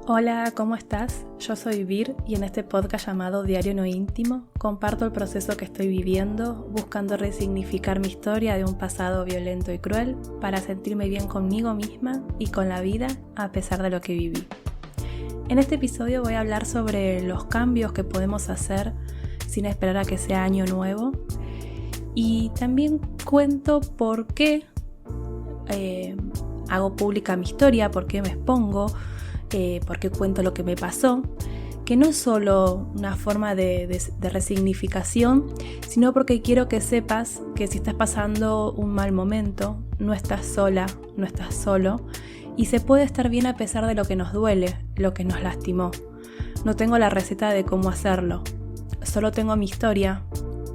Hola, ¿cómo estás? Yo soy Vir y en este podcast llamado Diario No Íntimo comparto el proceso que estoy viviendo, buscando resignificar mi historia de un pasado violento y cruel para sentirme bien conmigo misma y con la vida a pesar de lo que viví. En este episodio voy a hablar sobre los cambios que podemos hacer sin esperar a que sea año nuevo y también cuento por qué hago pública mi historia, por qué me expongo, por qué cuento lo que me pasó, que no es solo una forma de resignificación, sino porque quiero que sepas que si estás pasando un mal momento, no estás sola, no estás solo, y se puede estar bien a pesar de lo que nos duele, lo que nos lastimó. No tengo la receta de cómo hacerlo, solo tengo mi historia,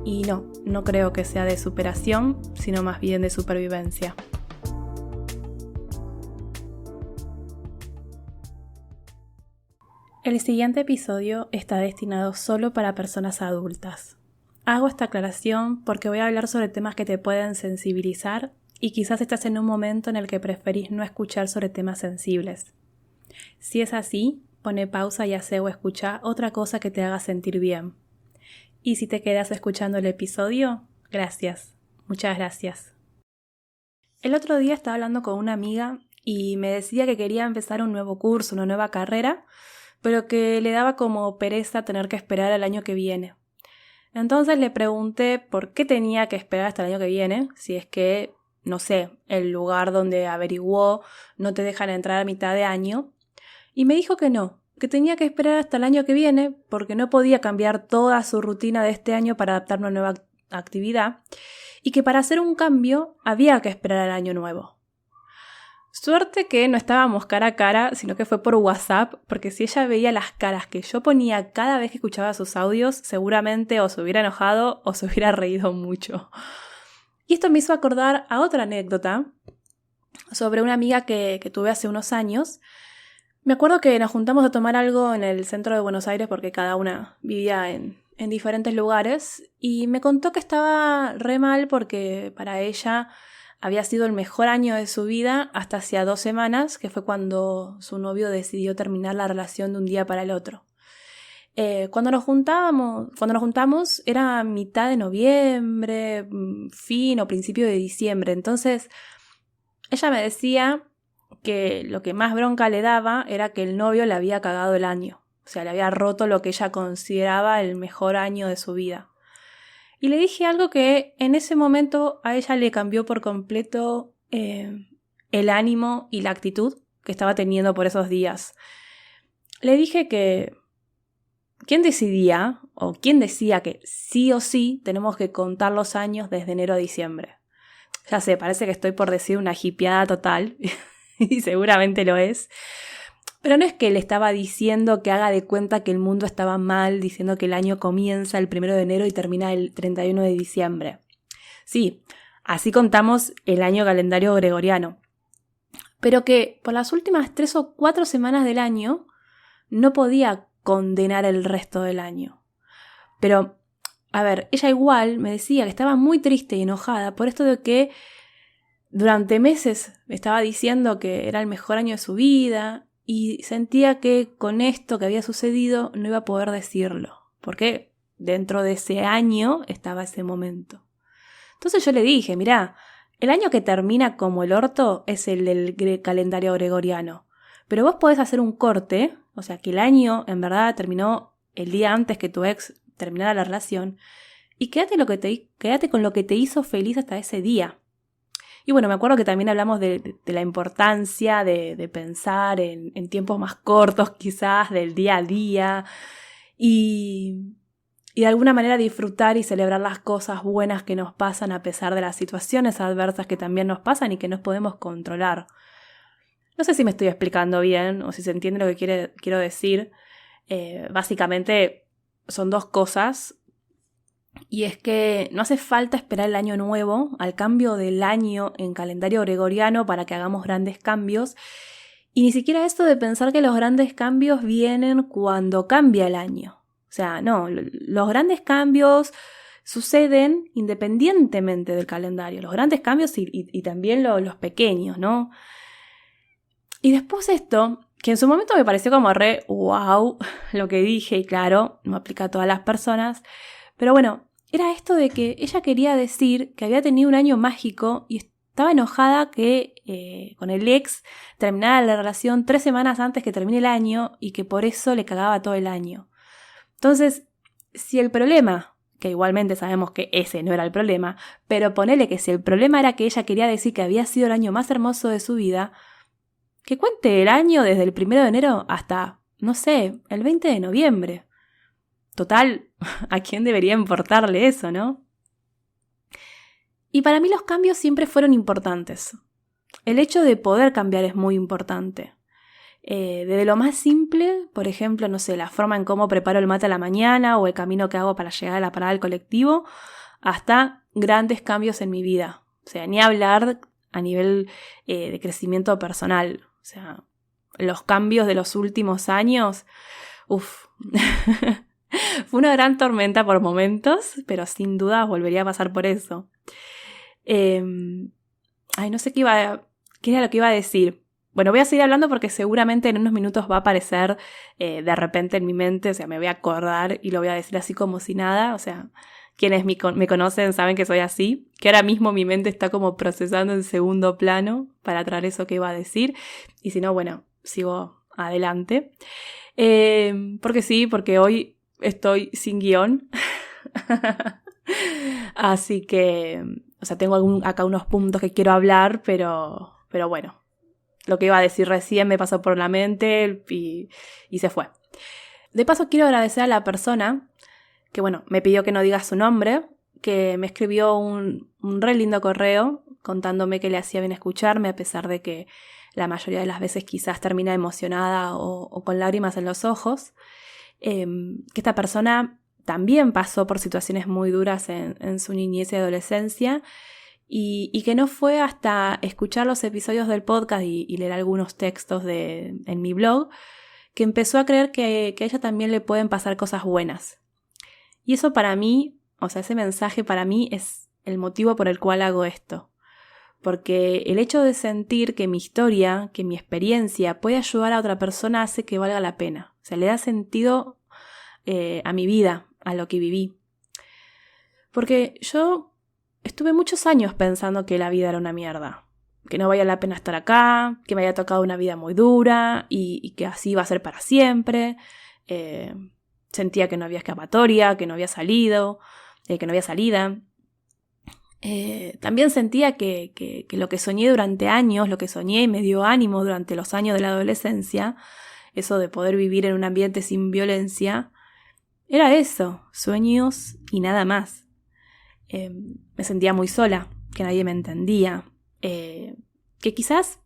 y no creo que sea de superación, sino más bien de supervivencia. El siguiente episodio está destinado solo para personas adultas. Hago esta aclaración porque voy a hablar sobre temas que te pueden sensibilizar y quizás estás en un momento en el que preferís no escuchar sobre temas sensibles. Si es así, pone pausa y hace o escucha otra cosa que te haga sentir bien. Y si te quedas escuchando el episodio, gracias, muchas gracias. El otro día estaba hablando con una amiga y me decía que quería empezar un nuevo curso, una nueva carrera, pero que le daba como pereza tener que esperar al año que viene. Entonces le pregunté por qué tenía que esperar hasta el año que viene, si es que, no sé, el lugar donde averiguó no te dejan entrar a mitad de año, y me dijo que no, que tenía que esperar hasta el año que viene porque no podía cambiar toda su rutina de este año para adaptar una nueva actividad, y que para hacer un cambio había que esperar al año nuevo. Suerte que no estábamos cara a cara, sino que fue por WhatsApp, porque si ella veía las caras que yo ponía cada vez que escuchaba sus audios, seguramente o se hubiera enojado o se hubiera reído mucho. Y esto me hizo acordar a otra anécdota sobre una amiga que tuve hace unos años. Me acuerdo que nos juntamos a tomar algo en el centro de Buenos Aires porque cada una vivía en diferentes lugares y me contó que estaba re mal porque para ella había sido el mejor año de su vida hasta hacía 2 semanas, que fue cuando su novio decidió terminar la relación de un día para el otro. Cuando nos juntamos era mitad de noviembre, fin o principio de diciembre. Entonces ella me decía que lo que más bronca le daba era que el novio le había cagado el año. O sea, le había roto lo que ella consideraba el mejor año de su vida. Y le dije algo que en ese momento a ella le cambió por completo el ánimo y la actitud que estaba teniendo por esos días. Le dije que ¿quién decidía o quién decía que sí o sí tenemos que contar los años desde enero a diciembre? Ya sé, parece que estoy por decir una hippieada total y seguramente lo es. Pero no es que le estaba diciendo que haga de cuenta que el mundo estaba mal, diciendo que el año comienza el 1 de enero y termina el 31 de diciembre. Sí, así contamos el año calendario gregoriano. Pero que por las últimas 3 o 4 semanas del año no podía condenar el resto del año. Pero, a ver, ella igual me decía que estaba muy triste y enojada por esto de que durante meses me estaba diciendo que era el mejor año de su vida y sentía que con esto que había sucedido no iba a poder decirlo, porque dentro de ese año estaba ese momento. Entonces yo le dije, mirá, el año que termina como el orto es el del calendario gregoriano, pero vos podés hacer un corte, o sea que el año en verdad terminó el día antes que tu ex terminara la relación, y quédate con lo que te hizo feliz hasta ese día. Y bueno, me acuerdo que también hablamos de la importancia de pensar en tiempos más cortos quizás, del día a día, y de alguna manera disfrutar y celebrar las cosas buenas que nos pasan a pesar de las situaciones adversas que también nos pasan y que no podemos controlar. No sé si me estoy explicando bien o si se entiende lo que quiero decir. Básicamente son 2 cosas. Y es que no hace falta esperar el año nuevo, al cambio del año en calendario gregoriano para que hagamos grandes cambios. Y ni siquiera esto de pensar que los grandes cambios vienen cuando cambia el año. O sea, no, los grandes cambios suceden independientemente del calendario. Los grandes cambios y también los pequeños, ¿no? Y después esto que en su momento me pareció como re wow lo que dije, y claro, no aplica a todas las personas, pero bueno, era esto de que ella quería decir que había tenido un año mágico y estaba enojada que con el ex terminara la relación 3 semanas antes que termine el año y que por eso le cagaba todo el año. Entonces, si el problema, que igualmente sabemos que ese no era el problema, pero ponele que si el problema era que ella quería decir que había sido el año más hermoso de su vida, que cuente el año desde el 1 de enero hasta, no sé, el 20 de noviembre. Total, ¿a quién debería importarle eso, no? Y para mí los cambios siempre fueron importantes. El hecho de poder cambiar es muy importante. Desde lo más simple, por ejemplo, no sé, la forma en cómo preparo el mate a la mañana o el camino que hago para llegar a la parada del colectivo, hasta grandes cambios en mi vida. O sea, ni hablar a nivel de crecimiento personal. O sea, los cambios de los últimos años, fue una gran tormenta por momentos, pero sin duda volvería a pasar por eso. No sé qué era lo que iba a decir. Bueno, voy a seguir hablando porque seguramente en unos minutos va a aparecer de repente en mi mente, o sea, me voy a acordar y lo voy a decir así como si nada, o sea, quienes me conocen saben que soy así, que ahora mismo mi mente está como procesando en segundo plano para traer eso que iba a decir, y si no, bueno, sigo adelante. Porque hoy estoy sin guión. Así que, o sea, tengo acá unos puntos que quiero hablar, pero bueno, lo que iba a decir recién me pasó por la mente y se fue. De paso quiero agradecer a la persona que, bueno, me pidió que no diga su nombre, que me escribió un re lindo correo contándome que le hacía bien escucharme, a pesar de que la mayoría de las veces quizás termina emocionada o con lágrimas en los ojos. Que esta persona también pasó por situaciones muy duras en su niñez y adolescencia y que no fue hasta escuchar los episodios del podcast y leer algunos textos en mi blog que empezó a creer que a ella también le pueden pasar cosas buenas. Y eso para mí, o sea, ese mensaje para mí es el motivo por el cual hago esto. Porque el hecho de sentir que mi historia, que mi experiencia puede ayudar a otra persona hace que valga la pena. O sea, le da sentido a mi vida, a lo que viví. Porque yo estuve muchos años pensando que la vida era una mierda. Que no valía la pena estar acá, que me había tocado una vida muy dura y que así iba a ser para siempre. Sentía que no había escapatoria, que no había salido, que no había salida. También sentía que lo que soñé durante años, lo que soñé y me dio ánimo durante los años de la adolescencia, eso de poder vivir en un ambiente sin violencia, era eso, sueños y nada más. Me sentía muy sola, que nadie me entendía, que quizás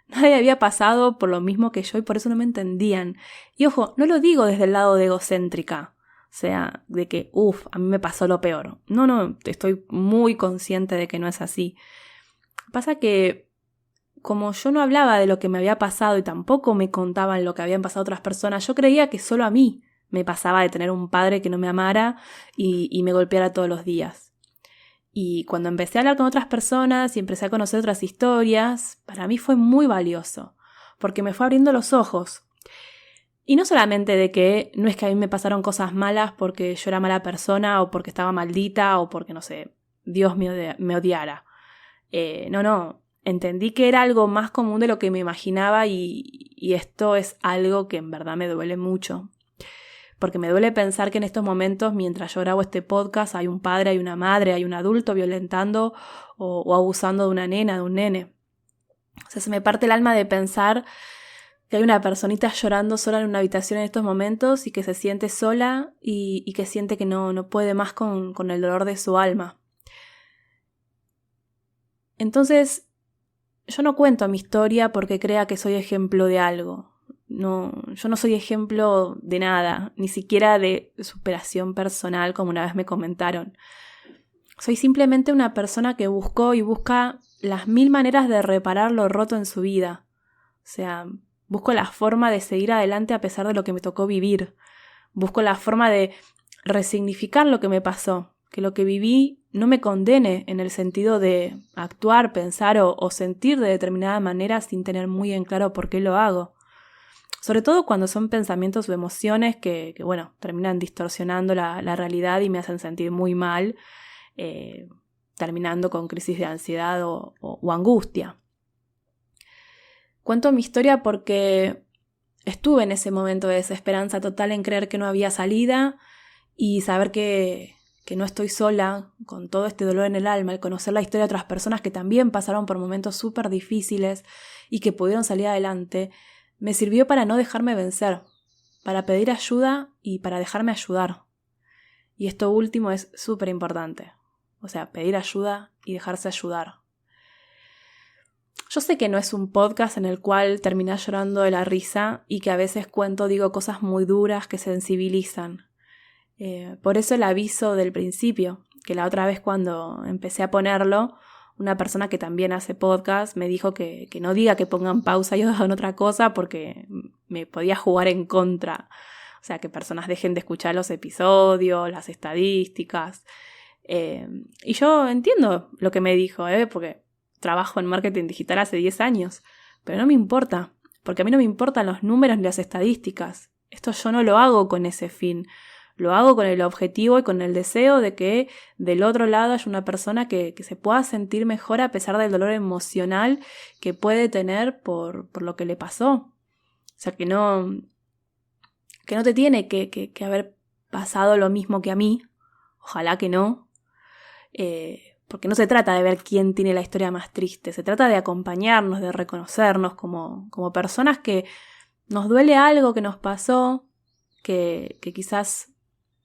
nadie había pasado por lo mismo que yo y por eso no me entendían. Y ojo, no lo digo desde el lado de egocéntrica, o sea, de que, a mí me pasó lo peor. No, estoy muy consciente de que no es así. Pasa que, como yo no hablaba de lo que me había pasado y tampoco me contaban lo que habían pasado otras personas, yo creía que solo a mí me pasaba de tener un padre que no me amara y me golpeara todos los días. Y cuando empecé a hablar con otras personas y empecé a conocer otras historias, para mí fue muy valioso, porque me fue abriendo los ojos. Y no solamente de que no es que a mí me pasaron cosas malas porque yo era mala persona o porque estaba maldita o porque, no sé, Dios me odiara. No, entendí que era algo más común de lo que me imaginaba y esto es algo que en verdad me duele mucho. Porque me duele pensar que en estos momentos, mientras yo grabo este podcast, hay un padre, hay una madre, hay un adulto violentando o abusando de una nena, de un nene. O sea, se me parte el alma de pensar que hay una personita llorando sola en una habitación en estos momentos y que se siente sola y que siente que no puede más con el dolor de su alma. Entonces, yo no cuento mi historia porque crea que soy ejemplo de algo. No, yo no soy ejemplo de nada, ni siquiera de superación personal, como una vez me comentaron. Soy simplemente una persona que buscó y busca las 1000 maneras de reparar lo roto en su vida. O sea, busco la forma de seguir adelante a pesar de lo que me tocó vivir. Busco la forma de resignificar lo que me pasó, que lo que viví no me condene en el sentido de actuar, pensar o sentir de determinada manera sin tener muy en claro por qué lo hago. Sobre todo cuando son pensamientos o emociones que terminan distorsionando la realidad y me hacen sentir muy mal, terminando con crisis de ansiedad o angustia. Cuento mi historia porque estuve en ese momento de desesperanza total en creer que no había salida y saber que no estoy sola con todo este dolor en el alma, el conocer la historia de otras personas que también pasaron por momentos súper difíciles y que pudieron salir adelante, me sirvió para no dejarme vencer, para pedir ayuda y para dejarme ayudar. Y esto último es súper importante. O sea, pedir ayuda y dejarse ayudar. Yo sé que no es un podcast en el cual terminás llorando de la risa y que a veces digo cosas muy duras que sensibilizan. Por eso el aviso del principio, que la otra vez cuando empecé a ponerlo, una persona que también hace podcast me dijo que no diga que pongan pausa y hagan otra cosa porque me podía jugar en contra. O sea, que personas dejen de escuchar los episodios, las estadísticas. Y yo entiendo lo que me dijo, porque trabajo en marketing digital hace 10 años, pero no me importa, porque a mí no me importan los números ni las estadísticas. Esto yo no lo hago con ese fin. Lo hago con el objetivo y con el deseo de que del otro lado haya una persona que se pueda sentir mejor a pesar del dolor emocional que puede tener por lo que le pasó. O sea, que no te tiene que haber pasado lo mismo que a mí. Ojalá que no. Porque no se trata de ver quién tiene la historia más triste. Se trata de acompañarnos, de reconocernos como personas que nos duele algo que nos pasó, que quizás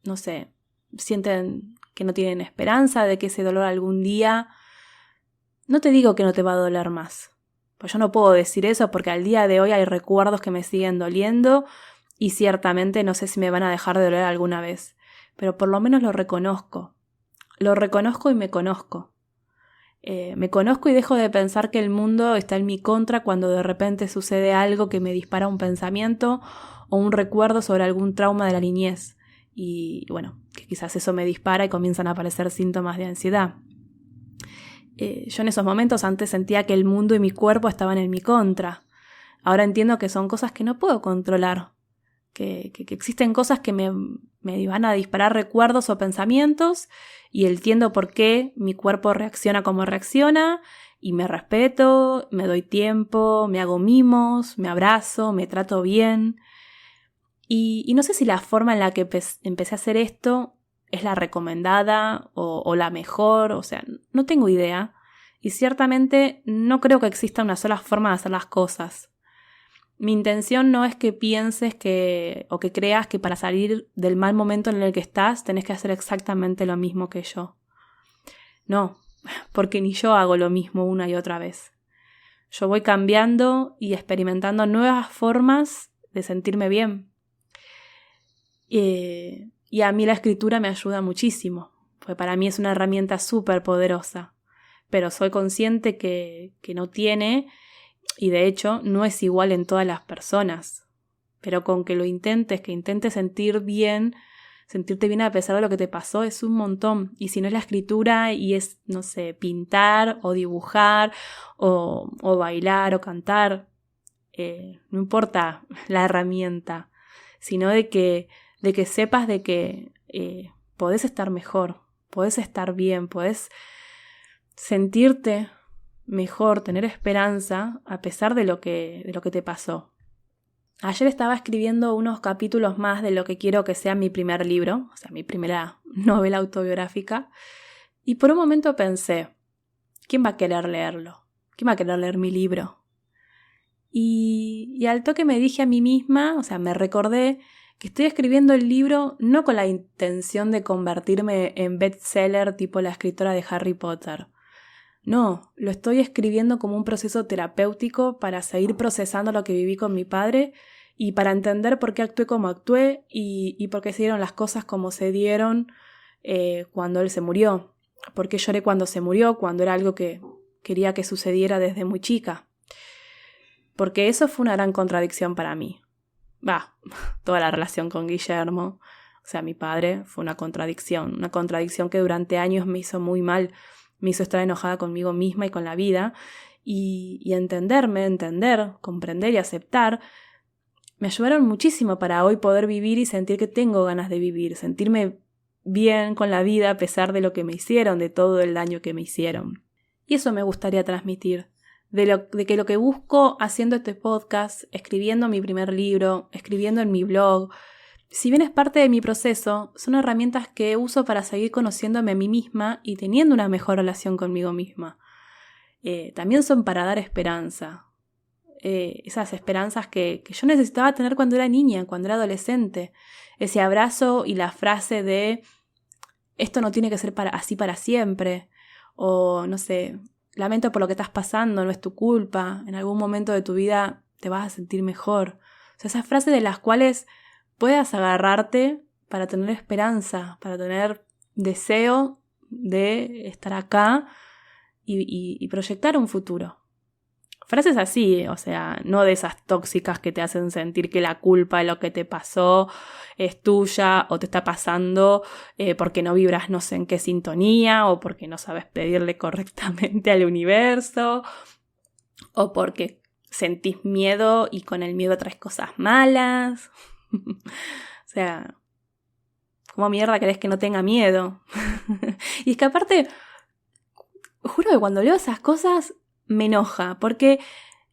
no sé, sienten que no tienen esperanza de que ese dolor algún día... No te digo que no te va a doler más, pues yo no puedo decir eso porque al día de hoy hay recuerdos que me siguen doliendo y ciertamente no sé si me van a dejar de doler alguna vez, pero por lo menos lo reconozco y me conozco. Me conozco y dejo de pensar que el mundo está en mi contra cuando de repente sucede algo que me dispara un pensamiento o un recuerdo sobre algún trauma de la niñez. Y que quizás eso me dispara y comienzan a aparecer síntomas de ansiedad. Yo en esos momentos antes sentía que el mundo y mi cuerpo estaban en mi contra. Ahora entiendo que son cosas que no puedo controlar, que existen cosas que me van a disparar recuerdos o pensamientos y entiendo por qué mi cuerpo reacciona como reacciona y me respeto, me doy tiempo, me hago mimos, me abrazo, me trato bien. Y no sé si la forma en la que empecé a hacer esto es la recomendada o la mejor, o sea, no tengo idea. Y ciertamente no creo que exista una sola forma de hacer las cosas. Mi intención no es que pienses o que creas que para salir del mal momento en el que estás tenés que hacer exactamente lo mismo que yo. No, porque ni yo hago lo mismo una y otra vez. Yo voy cambiando y experimentando nuevas formas de sentirme bien. Y a mí la escritura me ayuda muchísimo, porque para mí es una herramienta súper poderosa, pero soy consciente que no tiene, y de hecho no es igual en todas las personas, pero con que lo intentes, que intentes sentirte bien a pesar de lo que te pasó es un montón, y si no es la escritura y es, no sé, pintar o dibujar o bailar o cantar, no importa la herramienta, sino de que sepas de que podés estar mejor, podés estar bien, podés sentirte mejor, tener esperanza a pesar de lo que te pasó. Ayer estaba escribiendo unos capítulos más de lo que quiero que sea mi primer libro, o sea, mi primera novela autobiográfica, y por un momento pensé, ¿quién va a querer leerlo? ¿Quién va a querer leer mi libro? Y al toque me dije a mí misma, o sea, me recordé que estoy escribiendo el libro no con la intención de convertirme en bestseller tipo la escritora de Harry Potter. No, lo estoy escribiendo como un proceso terapéutico para seguir procesando lo que viví con mi padre y para entender por qué actué como actué y por qué se dieron las cosas como se dieron cuando él se murió. Por qué lloré cuando se murió, cuando era algo que quería que sucediera desde muy chica. Porque eso fue una gran contradicción para mí. Toda la relación con Guillermo, o sea, mi padre, fue una contradicción que durante años me hizo muy mal, me hizo estar enojada conmigo misma y con la vida, y entender, comprender y aceptar me ayudaron muchísimo para hoy poder vivir y sentir que tengo ganas de vivir, sentirme bien con la vida a pesar de lo que me hicieron, de todo el daño que me hicieron. Y eso me gustaría transmitir, de que lo que busco haciendo este podcast, escribiendo mi primer libro, escribiendo en mi blog, si bien es parte de mi proceso, son herramientas que uso para seguir conociéndome a mí misma y teniendo una mejor relación conmigo misma. También son para dar esperanza. Esas esperanzas que yo necesitaba tener cuando era niña, cuando era adolescente. Ese abrazo y la frase de esto no tiene que ser así para siempre. O no sé, lamento por lo que estás pasando, no es tu culpa. En algún momento de tu vida te vas a sentir mejor. O sea, esas frases de las cuales puedas agarrarte para tener esperanza, para tener deseo de estar acá y proyectar un futuro. Frases así, o sea, no de esas tóxicas que te hacen sentir que la culpa de lo que te pasó es tuya o te está pasando porque no vibras no sé en qué sintonía o porque no sabes pedirle correctamente al universo o porque sentís miedo y con el miedo traes cosas malas. O sea, ¿cómo mierda querés que no tenga miedo? Y es que aparte, juro que cuando leo esas cosas me enoja, porque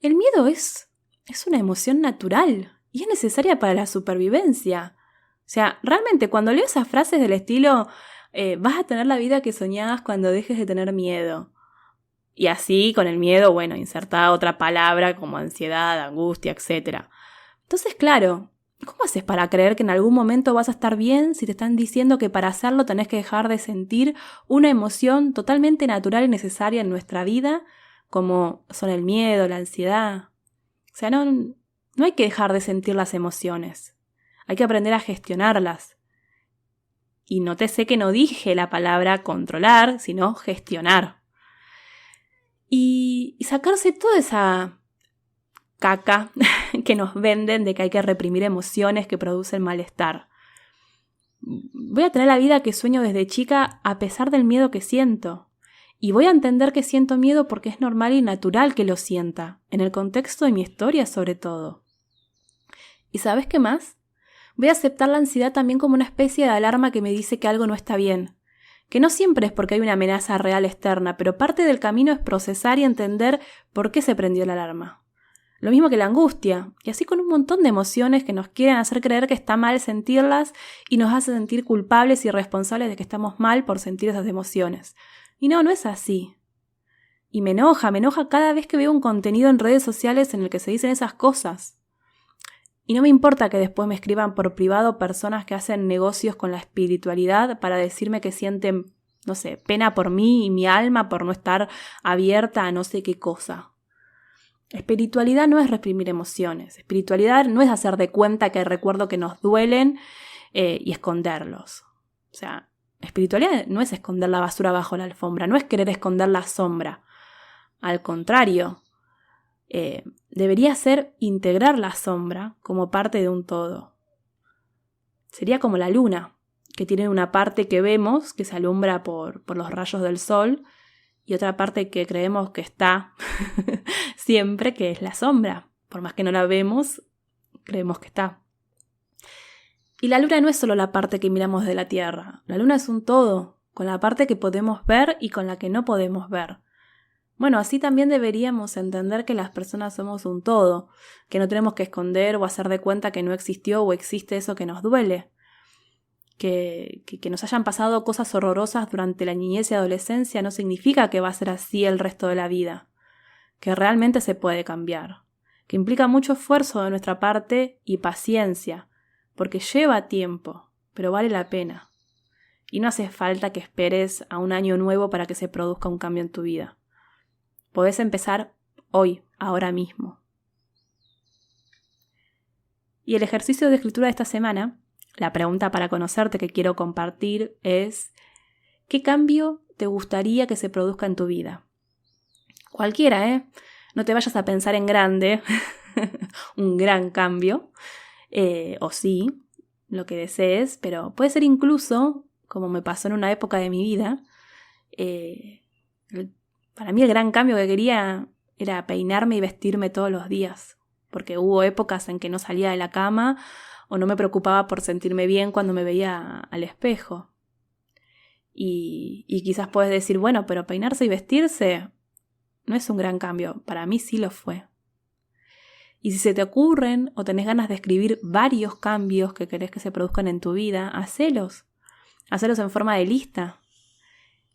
el miedo es una emoción natural y es necesaria para la supervivencia. O sea, realmente cuando leo esas frases del estilo vas a tener la vida que soñabas cuando dejes de tener miedo. Y así, con el miedo, bueno, insertada otra palabra como ansiedad, angustia, etc. Entonces, claro, ¿cómo haces para creer que en algún momento vas a estar bien si te están diciendo que para hacerlo tenés que dejar de sentir una emoción totalmente natural y necesaria en nuestra vida, como son el miedo, la ansiedad? O sea, no hay que dejar de sentir las emociones. Hay que aprender a gestionarlas. Y nótese que no dije la palabra controlar, sino gestionar. Y sacarse toda esa caca que nos venden de que hay que reprimir emociones que producen malestar. Voy a tener la vida que sueño desde chica a pesar del miedo que siento. Y voy a entender que siento miedo porque es normal y natural que lo sienta, en el contexto de mi historia sobre todo. ¿Y sabes qué más? Voy a aceptar la ansiedad también como una especie de alarma que me dice que algo no está bien. Que no siempre es porque hay una amenaza real externa, pero parte del camino es procesar y entender por qué se prendió la alarma. Lo mismo que la angustia, y así con un montón de emociones que nos quieren hacer creer que está mal sentirlas y nos hace sentir culpables y responsables de que estamos mal por sentir esas emociones. Y no es así. Y me enoja cada vez que veo un contenido en redes sociales en el que se dicen esas cosas. Y no me importa que después me escriban por privado personas que hacen negocios con la espiritualidad para decirme que sienten, no sé, pena por mí y mi alma por no estar abierta a no sé qué cosa. Espiritualidad no es reprimir emociones. Espiritualidad no es hacer de cuenta que hay recuerdos que nos duelen y esconderlos. O sea, espiritualidad no es esconder la basura bajo la alfombra, no es querer esconder la sombra. Al contrario, debería ser integrar la sombra como parte de un todo. Sería como la luna, que tiene una parte que vemos, que se alumbra por los rayos del sol, y otra parte que creemos que está siempre, que es la sombra. Por más que no la vemos, creemos que está. Y la luna no es solo la parte que miramos de la Tierra. La luna es un todo, con la parte que podemos ver y con la que no podemos ver. Bueno, así también deberíamos entender que las personas somos un todo, que no tenemos que esconder o hacer de cuenta que no existió o existe eso que nos duele. Que nos hayan pasado cosas horrorosas durante la niñez y adolescencia no significa que va a ser así el resto de la vida. Que realmente se puede cambiar. Que implica mucho esfuerzo de nuestra parte y paciencia, porque lleva tiempo, pero vale la pena. Y no hace falta que esperes a un año nuevo para que se produzca un cambio en tu vida. Podés empezar hoy, ahora mismo. Y el ejercicio de escritura de esta semana, la pregunta para conocerte que quiero compartir es: ¿qué cambio te gustaría que se produzca en tu vida? Cualquiera, ¿eh? No te vayas a pensar en grande, un gran cambio, o sí, lo que desees, pero puede ser incluso, como me pasó en una época de mi vida, para mí el gran cambio que quería era peinarme y vestirme todos los días. porque hubo épocas en que no salía de la cama o no me preocupaba por sentirme bien cuando me veía al espejo. Y quizás puedes decir, bueno, pero peinarse y vestirse no es un gran cambio. Para mí sí lo fue. Y si se te ocurren o tenés ganas de escribir varios cambios que querés que se produzcan en tu vida, hacelos. Hacelos en forma de lista.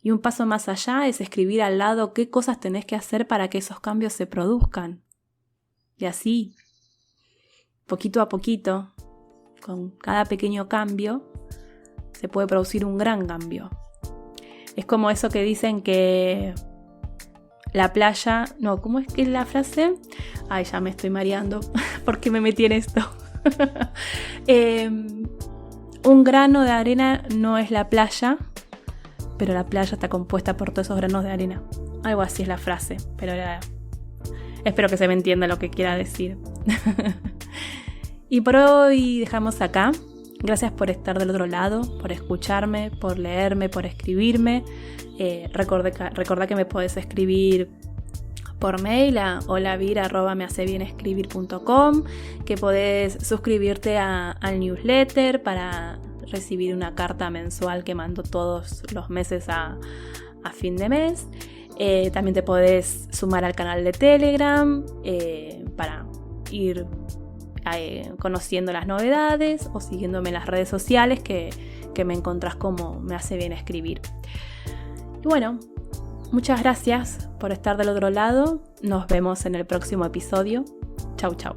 Y un paso más allá es escribir al lado qué cosas tenés que hacer para que esos cambios se produzcan. Y así, poquito a poquito, con cada pequeño cambio, se puede producir un gran cambio. Es como eso que dicen que la playa... No, ¿cómo es que es la frase? Ay, ya me estoy mareando. ¿Por qué me metí en esto? Un grano de arena no es la playa, pero la playa está compuesta por todos esos granos de arena. Algo así es la frase, pero espero que se me entienda lo que quiera decir. Y por hoy dejamos acá. Gracias por estar del otro lado, por escucharme, por leerme, por escribirme. Recordá que me podés escribir por mail a holavir@mehacebienscribir.com, que podés suscribirte al newsletter para recibir una carta mensual que mando todos los meses a fin de mes. También te podés sumar al canal de Telegram para ir conociendo las novedades o siguiéndome en las redes sociales que me encontrás como Me Hace Bien Escribir. Y bueno, muchas gracias por estar del otro lado. Nos vemos en el próximo episodio. Chau, chau.